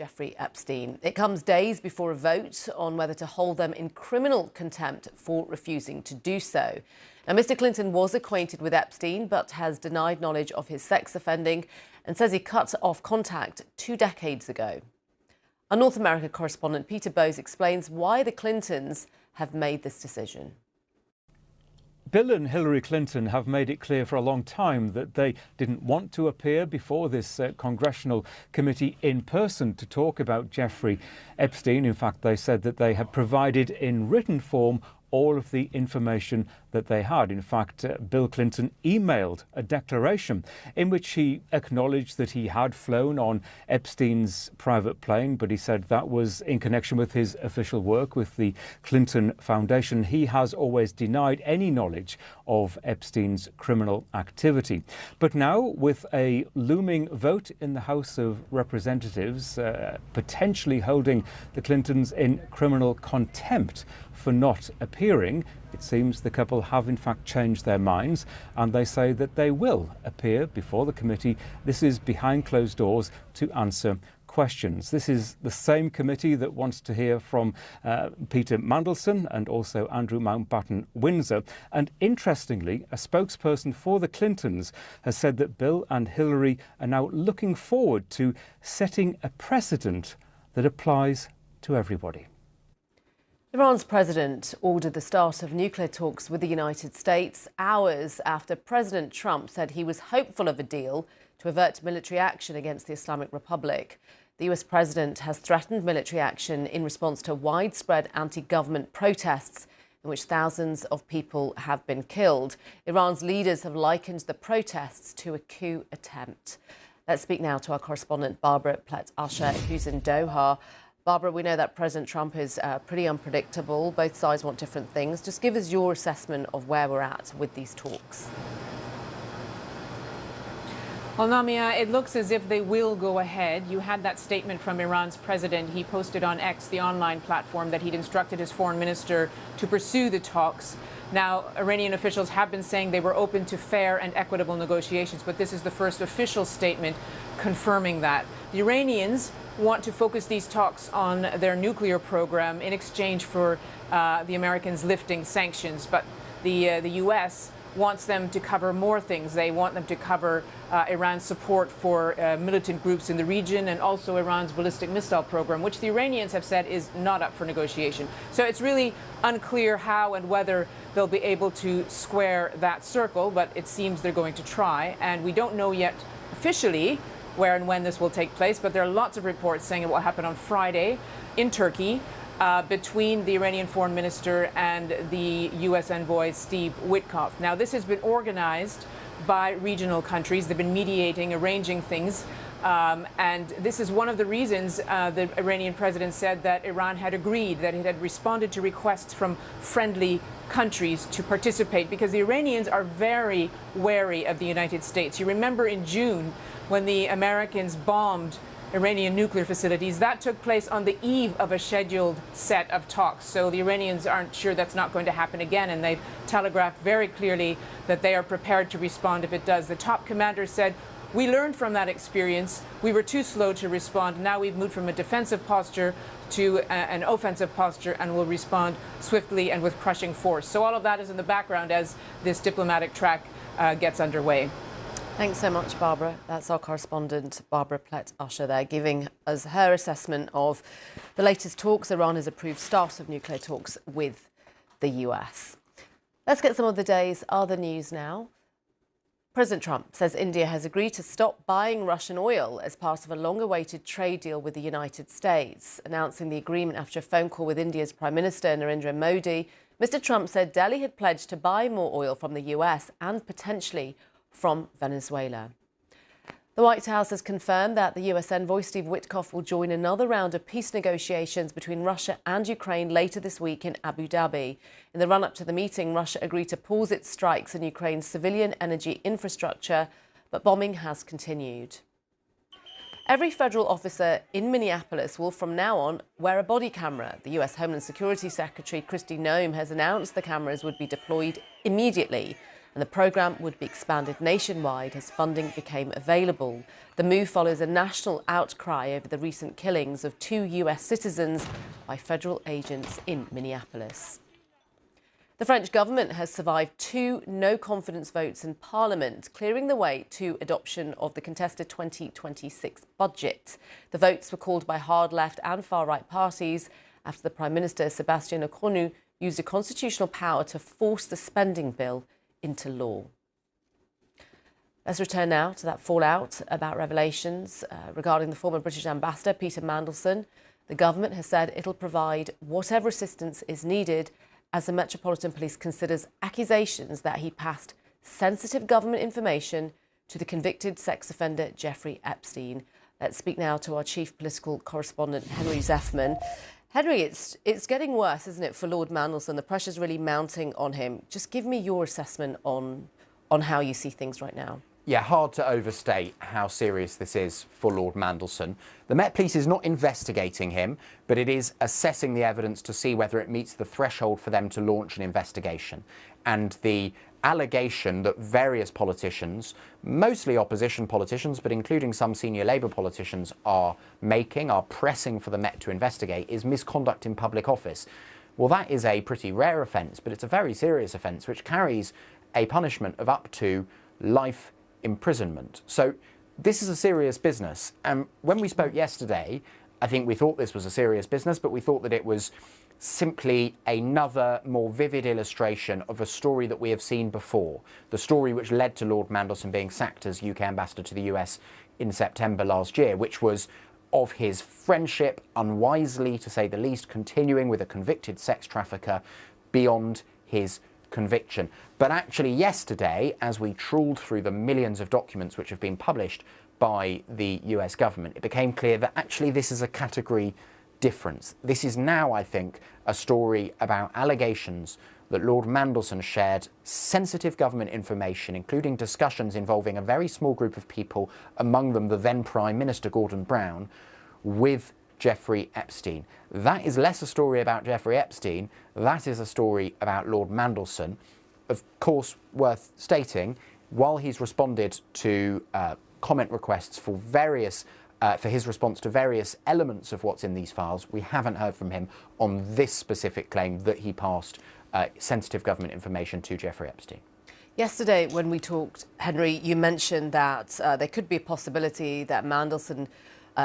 Jeffrey Epstein. It comes days before a vote on whether to hold them in criminal contempt for refusing to do so. Now, Mr. Clinton was acquainted with Epstein but has denied knowledge of his sex offending and says he cut off contact 2 decades ago. Our North America correspondent Peter Bowes explains why the Clintons have made this decision. Bill and Hillary Clinton have made it clear for a long time that they didn't want to appear before this congressional committee in person to talk about Jeffrey Epstein. In fact, they said that they had provided in written form all of the information that they had. In fact, Bill Clinton emailed a declaration in which he acknowledged that he had flown on Epstein's private plane, but he said that was in connection with his official work with the Clinton Foundation. He has always denied any knowledge of Epstein's criminal activity. But now, with a looming vote in the House of Representatives, potentially holding the Clintons in criminal contempt for not appearing, it seems the couple have in fact changed their minds, and they say that they will appear before the committee. This is behind closed doors to answer questions. This is the same committee that wants to hear from Peter Mandelson and also Andrew Mountbatten Windsor. And interestingly, a spokesperson for the Clintons has said that Bill and Hillary are now looking forward to setting a precedent that applies to everybody. Iran's president ordered the start of nuclear talks with the United States hours after President Trump said he was hopeful of a deal to avert military action against the Islamic Republic. The US president has threatened military action in response to widespread anti-government protests in which thousands of people have been killed. Iran's leaders have likened the protests to a coup attempt. Let's speak now to our correspondent Barbara Plett-Usher, who's in Doha. Barbara, we know that President Trump is pretty unpredictable. Both sides want different things. Just give us your assessment of where we're at with these talks. Well, Namia, it looks as if they will go ahead. You had that statement from Iran's president. He posted on X, the online platform, that he'd instructed his foreign minister to pursue the talks. Now, Iranian officials have been saying they were open to fair and equitable negotiations, but this is the first official statement confirming that. The Iranians want to focus these talks on their nuclear program in exchange for the Americans lifting sanctions, but the U.S. wants them to cover more things. They want them to cover Iran's support for militant groups in the region and also Iran's ballistic missile program, which the Iranians have said is not up for negotiation. So it's really unclear how and whether they'll be able to square that circle, but it seems they're going to try. And we don't know yet officially where and when this will take place, but there are lots of reports saying it will happen on Friday in Turkey between the Iranian foreign minister and the U.S. envoy Steve Witkoff. Now, this has been organized by regional countries. They've been mediating, arranging things. And this is one of the reasons the Iranian president said that Iran had agreed, that it had responded to requests from friendly countries to participate, because the Iranians are very wary of the United States. You remember in June when the Americans bombed Iranian nuclear facilities. That took place on the eve of a scheduled set of talks. So the Iranians aren't sure that's not going to happen again, and they've telegraphed very clearly that they are prepared to respond if it does. The top commander said, "We learned from that experience. We were too slow to respond. Now we've moved from a defensive posture to an offensive posture and will respond swiftly and with crushing force." So all of that is in the background as this diplomatic track gets underway. Thanks so much, Barbara. That's our correspondent, Barbara Plett-Usher, there, giving us her assessment of the latest talks. Iran has approved start of nuclear talks with the US. Let's get some of the day's other news now. President Trump says India has agreed to stop buying Russian oil as part of a long-awaited trade deal with the United States. Announcing the agreement after a phone call with India's Prime Minister Narendra Modi, Mr. Trump said Delhi had pledged to buy more oil from the US and potentially from Venezuela. The White House has confirmed that the US envoy Steve Witkoff will join another round of peace negotiations between Russia and Ukraine later this week in Abu Dhabi. In the run-up to the meeting, Russia agreed to pause its strikes in Ukraine's civilian energy infrastructure, but bombing has continued. Every federal officer in Minneapolis will from now on wear a body camera. The US Homeland Security Secretary Kristi Noem has announced the cameras would be deployed immediately. and the programme would be expanded nationwide as funding became available. The move follows a national outcry over the recent killings of 2 US citizens by federal agents in Minneapolis. The French government has survived 2 no-confidence votes in Parliament, clearing the way to adoption of the contested 2026 budget. The votes were called by hard-left and far-right parties after the Prime Minister, Sébastien Lecornu, used a constitutional power to force the spending bill into law. Let's return now to that fallout about revelations regarding the former British ambassador, Peter Mandelson. The government has said it'll provide whatever assistance is needed as the Metropolitan Police considers accusations that he passed sensitive government information to the convicted sex offender Jeffrey Epstein. Let's speak now to our chief political correspondent, Henry Zeffman. Henry, it's getting worse, isn't it, for Lord Mandelson? The pressure's really mounting on him. Just give me your assessment on how you see things right now. Yeah, hard to overstate how serious this is for Lord Mandelson. The Met Police is not investigating him, but it is assessing the evidence to see whether it meets the threshold for them to launch an investigation. And the allegation that various politicians, mostly opposition politicians, but including some senior Labour politicians, are pressing for the Met to investigate, is misconduct in public office. Well, that is a pretty rare offence, but it's a very serious offence which carries a punishment of up to life imprisonment. So this is a serious business. And when we spoke yesterday, I think we thought this was a serious business, but we thought that it was simply another more vivid illustration of a story that we have seen before. The story which led to Lord Mandelson being sacked as UK ambassador to the US in September last year, which was of his friendship, unwisely to say the least, continuing with a convicted sex trafficker beyond his conviction. But actually yesterday, as we trawled through the millions of documents which have been published by the US government, it became clear that actually this is a category difference. This is now, I think, a story about allegations that Lord Mandelson shared sensitive government information, including discussions involving a very small group of people, among them the then Prime Minister Gordon Brown, with Jeffrey Epstein. That is less a story about Jeffrey Epstein, that is a story about Lord Mandelson. Of course, worth stating, while he's responded to comment requests for his response to various elements of what's in these files, we haven't heard from him on this specific claim that he passed sensitive government information to Jeffrey Epstein. Yesterday, when we talked, Henry, you mentioned that there could be a possibility that Mandelson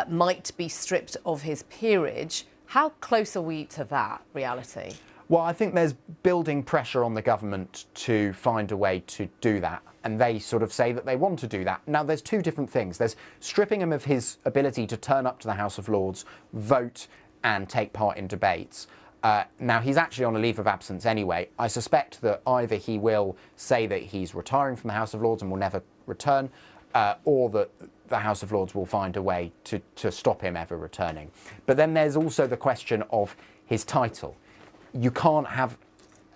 might be stripped of his peerage. How close are we to that reality? Well, I think there's building pressure on the government to find a way to do that. And they sort of say that they want to do that. Now, there's 2 different things. There's stripping him of his ability to turn up to the House of Lords, vote and take part in debates. Now, he's actually on a leave of absence anyway. I suspect that either he will say that he's retiring from the House of Lords and will never return, or that the House of Lords will find a way to stop him ever returning. But then there's also the question of his title. You can't have...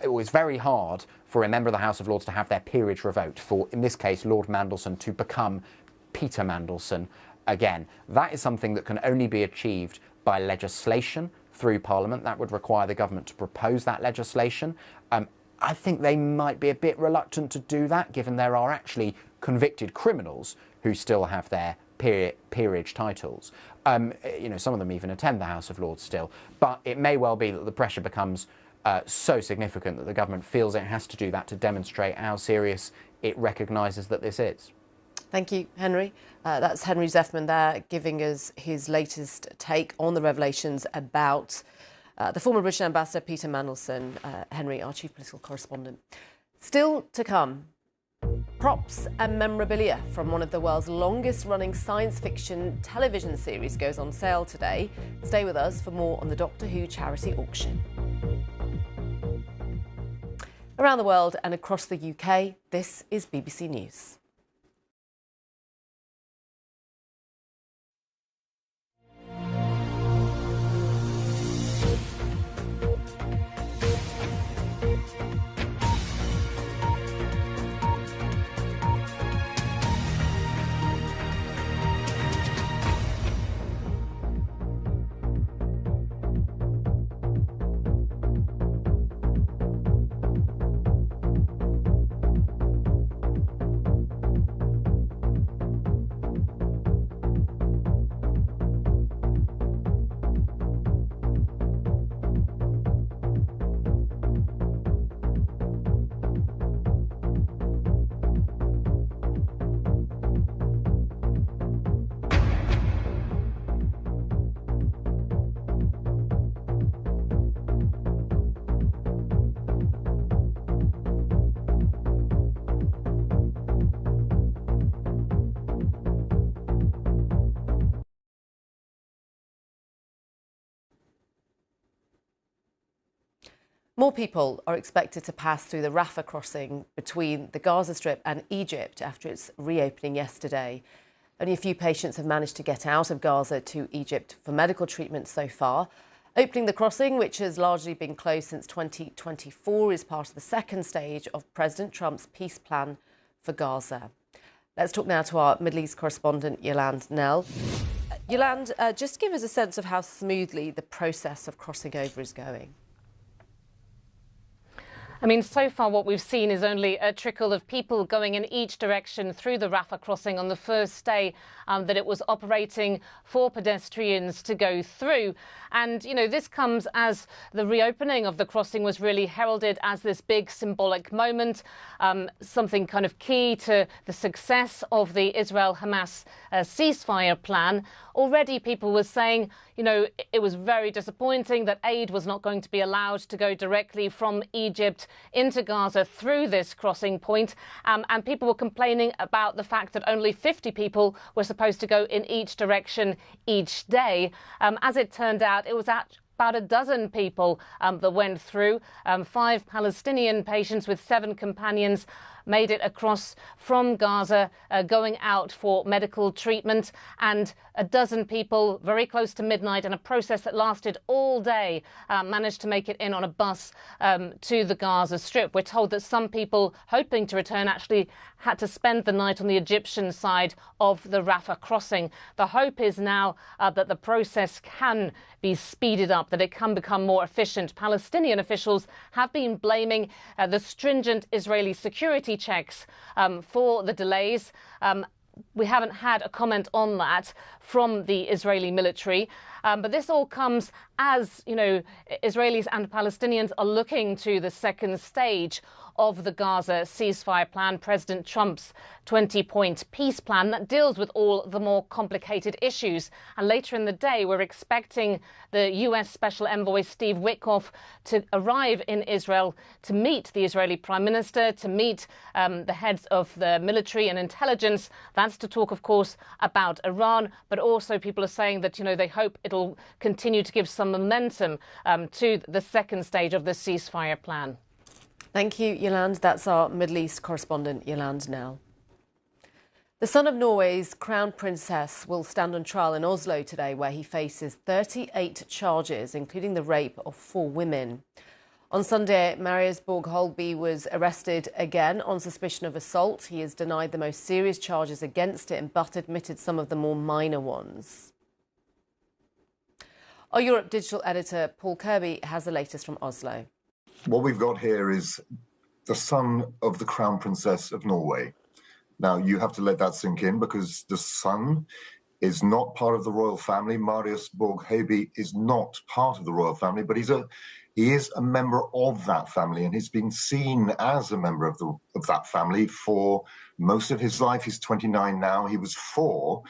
It was very hard for a member of the House of Lords to have their peerage revoked, for, in this case, Lord Mandelson to become Peter Mandelson again. That is something that can only be achieved by legislation through Parliament. That would require the government to propose that legislation. I think they might be a bit reluctant to do that, given there are actually convicted criminals who still have their peerage titles. Some of them even attend the House of Lords still. But it may well be that the pressure becomes so significant that the government feels it has to do that to demonstrate how serious it recognises that this is. Thank you, Henry. That's Henry Zeffman there, giving us his latest take on the revelations about the former British ambassador, Peter Mandelson. Henry, our chief political correspondent. Still to come, props and memorabilia from one of the world's longest-running science fiction television series goes on sale today. Stay with us for more on the Doctor Who charity auction. Around the world and across the UK, this is BBC News. More people are expected to pass through the Rafah crossing between the Gaza Strip and Egypt after its reopening yesterday. Only a few patients have managed to get out of Gaza to Egypt for medical treatment so far. Opening the crossing, which has largely been closed since 2024, is part of the second stage of President Trump's peace plan for Gaza. Let's talk now to our Middle East correspondent, Yolande Knell. Yolande, just give us a sense of how smoothly the process of crossing over is going. I mean, so far what we've seen is only a trickle of people going in each direction through the Rafah crossing on the first day that it was operating for pedestrians to go through. And, you know, this comes as the reopening of the crossing was really heralded as this big symbolic moment, something kind of key to the success of the Israel-Hamas ceasefire plan. Already people were saying, you know, it was very disappointing that aid was not going to be allowed to go directly from Egypt into Gaza through this crossing point. And people were complaining about the fact that only 50 people were supposed to go in each direction each day. As it turned out, it was about a dozen people that went through. 5 Palestinian patients with 7 companions made it across from Gaza, going out for medical treatment, and a dozen people very close to midnight, in a process that lasted all day, managed to make it in on a bus to the Gaza Strip. We're told that some people hoping to return actually had to spend the night on the Egyptian side of the Rafah crossing. The hope is now that the process can be speeded up, that it can become more efficient. Palestinian officials have been blaming the stringent Israeli security checks for the delays. We haven't had a comment on that from the Israeli military. But this all comes as, you know, Israelis and Palestinians are looking to the second stage of the Gaza ceasefire plan, President Trump's 20-point peace plan that deals with all the more complicated issues. And later in the day, we're expecting the US Special Envoy Steve Witkoff to arrive in Israel to meet the Israeli Prime Minister, to meet the heads of the military and intelligence. That's to talk, of course, about Iran. But also people are saying that, you know, they hope it'll continue to give some momentum to the second stage of the ceasefire plan. Thank you, Yolande. That's our Middle East correspondent, Yolande Knell. The son of Norway's crown princess will stand on trial in Oslo today, where he faces 38 charges, including the rape of 4 women. On Sunday, Marius Borg Holby was arrested again on suspicion of assault. He has denied the most serious charges against him, but admitted some of the more minor ones. Our Europe digital editor, Paul Kirby, has the latest from Oslo. What we've got here is the son of the Crown Princess of Norway. Now, you have to let that sink in, because the son is not part of the royal family. Marius Borg Holby is not part of the royal family, but he is a member of that family, and he's been seen as a member of that family for most of his life. He's 29 now. He was 4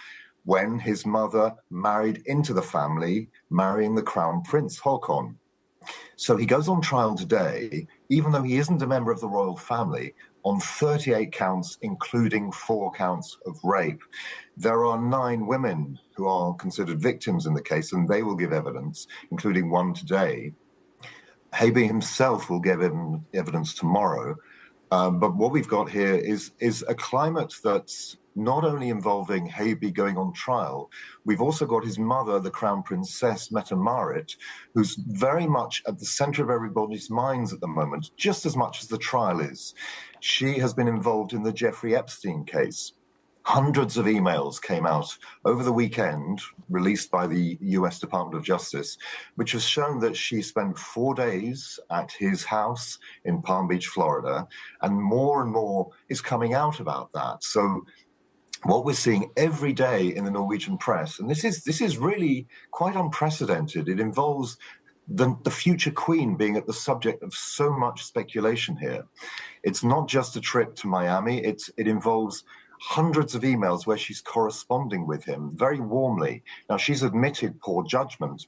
when his mother married into the family, marrying the Crown Prince Haakon. So he goes on trial today, even though he isn't a member of the royal family, on 38 counts, including 4 counts of rape. There are 9 women who are considered victims in the case, and they will give evidence, including one today. Holby himself will give evidence tomorrow. But what we've got here is a climate that's not only involving Holby going on trial, we've also got his mother, the Crown Princess Mette-Marit, who's very much at the centre of everybody's minds at the moment, just as much as the trial is. She has been involved in the Jeffrey Epstein case. Hundreds of emails came out over the weekend, released by the US Department of Justice, which has shown that she spent 4 days at his house in Palm Beach, Florida, and more is coming out about that. So what we're seeing every day in the Norwegian press, and this is really quite unprecedented. It involves the future queen being at the subject of so much speculation here. It's not just a trip to Miami. It involves hundreds of emails where she's corresponding with him very warmly. Now, she's admitted poor judgment,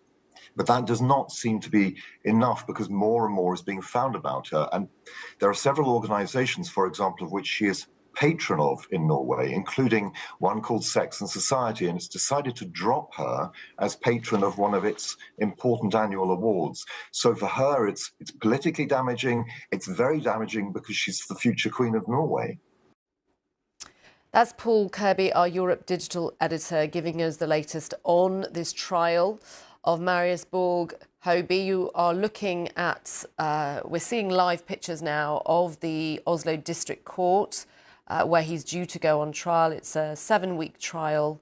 but that does not seem to be enough, because more and more is being found about her. And there are several organizations, for example, of which she is patron of in Norway, including one called Sex and Society, and it's decided to drop her as patron of one of its important annual awards. So for her, it's politically damaging. It's very damaging because she's the future Queen of Norway. That's Paul Kirby, our Europe digital editor, giving us the latest on this trial of Marius Borg Høiby. You are looking at, we're seeing live pictures now of the Oslo District Court, where he's due to go on trial. It's a 7-week trial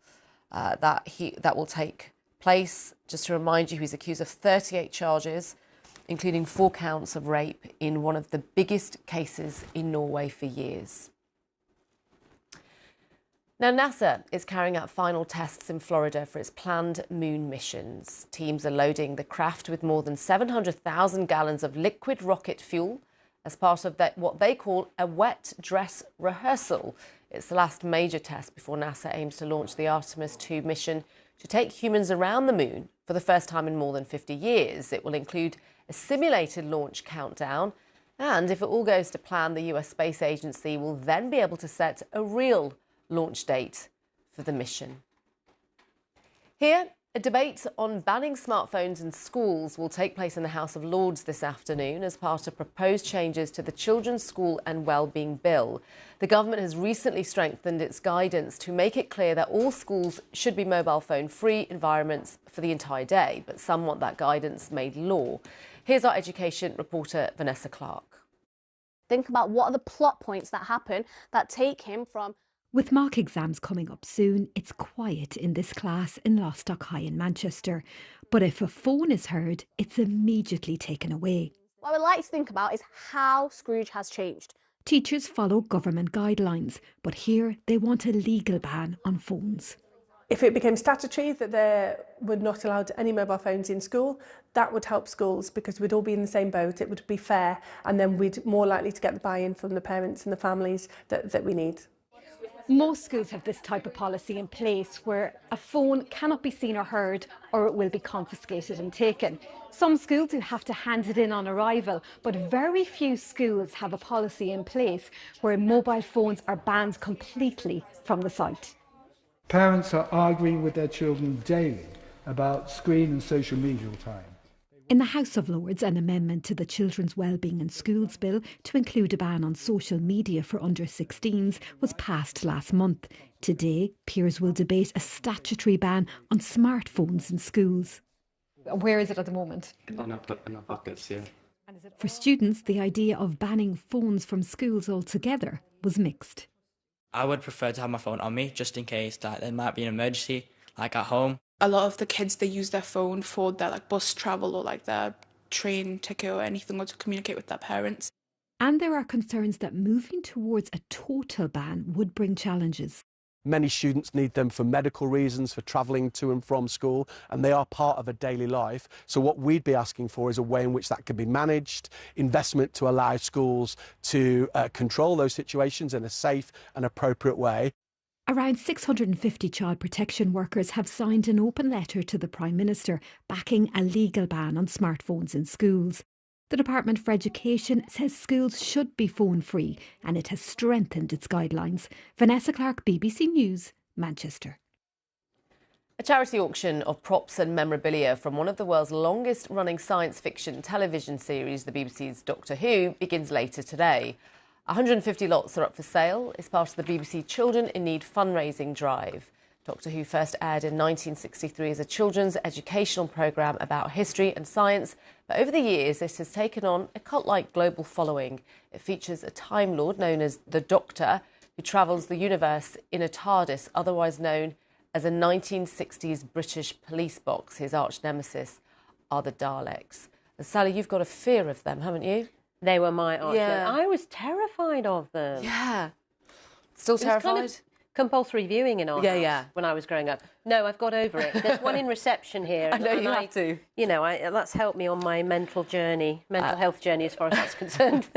that will take place. Just to remind you, he's accused of 38 charges, including 4 counts of rape in one of the biggest cases in Norway for years. Now, NASA is carrying out final tests in Florida for its planned moon missions. Teams are loading the craft with more than 700,000 gallons of liquid rocket fuel as part of what they call a wet dress rehearsal. It's the last major test before NASA aims to launch the Artemis 2 mission to take humans around the moon for the first time in more than 50 years. It will include a simulated launch countdown, and if it all goes to plan, the US Space Agency will then be able to set a real launch date for the mission. Here, a debate on banning smartphones in schools will take place in the House of Lords this afternoon as part of proposed changes to the Children's School and Wellbeing Bill. The government has recently strengthened its guidance to make it clear that all schools should be mobile phone-free environments for the entire day, but some want that guidance made law. Here's our education reporter, Vanessa Clark. Think about what are the plot points that happen that take him from... With mock exams coming up soon, it's quiet in this class in Lostock High in Manchester. But if a phone is heard, it's immediately taken away. What I would like to think about is how Scrooge has changed. Teachers follow government guidelines, but here they want a legal ban on phones. If it became statutory that there were not allowed any mobile phones in school, that would help schools because we'd all be in the same boat, it would be fair, and then we'd more likely to get the buy-in from the parents and the families that we need. Most schools have this type of policy in place where a phone cannot be seen or heard or it will be confiscated and taken. Some schools do have to hand it in on arrival, but very few schools have a policy in place where mobile phones are banned completely from the site. Parents are arguing with their children daily about screen and social media time. In the House of Lords, an amendment to the Children's Wellbeing in Schools Bill to include a ban on social media for under 16s was passed last month. Today, peers will debate a statutory ban on smartphones in schools. Where is it at the moment? In our buckets, yeah. For students, the idea of banning phones from schools altogether was mixed. I would prefer to have my phone on me just in case that there might be an emergency, like at home. A lot of the kids, they use their phone for their bus travel or their train ticket or anything, or to communicate with their parents. And there are concerns that moving towards a total ban would bring challenges. Many students need them for medical reasons, for travelling to and from school, and they are part of a daily life. So what we'd be asking for is a way in which that can be managed, investment to allow schools to control those situations in a safe and appropriate way. Around 650 child protection workers have signed an open letter to the Prime Minister backing a legal ban on smartphones in schools. The Department for Education says schools should be phone-free and it has strengthened its guidelines. Vanessa Clark, BBC News, Manchester. A charity auction of props and memorabilia from one of the world's longest-running science fiction television series, the BBC's Doctor Who, begins later today. 150 lots are up for sale. It's part of the BBC Children in Need fundraising drive. Doctor Who first aired in 1963 as a children's educational programme about history and science, but over the years this has taken on a cult-like global following. It features a Time Lord known as the Doctor, who travels the universe in a TARDIS, otherwise known as a 1960s British police box. His arch-nemesis are the Daleks. And Sally, you've got a fear of them, haven't you? They were my arch. Yeah. I was terrified of them. Yeah. Still terrified? It was kind of compulsory viewing in our house when I was growing up. No, I've got over it. There's one in reception here. I know you have to. You know, that's helped me on my mental health journey as far as that's concerned.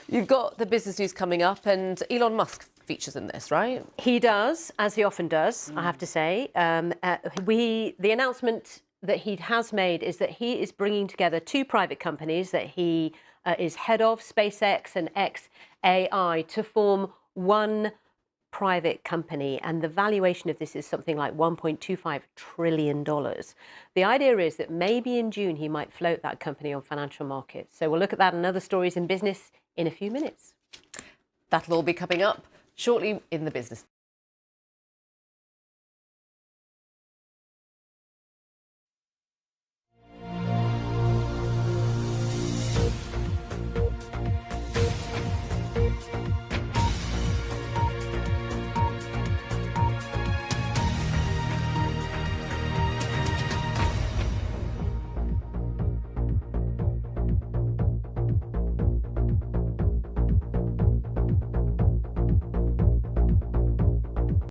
You've got the business news coming up and Elon Musk features in this, right? He does, as he often does, I have to say. The announcement that he has made is that he is bringing together 2 private companies that he is head of, SpaceX and xAI, to form one private company, and the valuation of this is something like $1.25 trillion. The idea is that maybe in June he might float that company on financial markets. So we'll look at that and other stories in business in a few minutes. That'll all be coming up shortly in the business.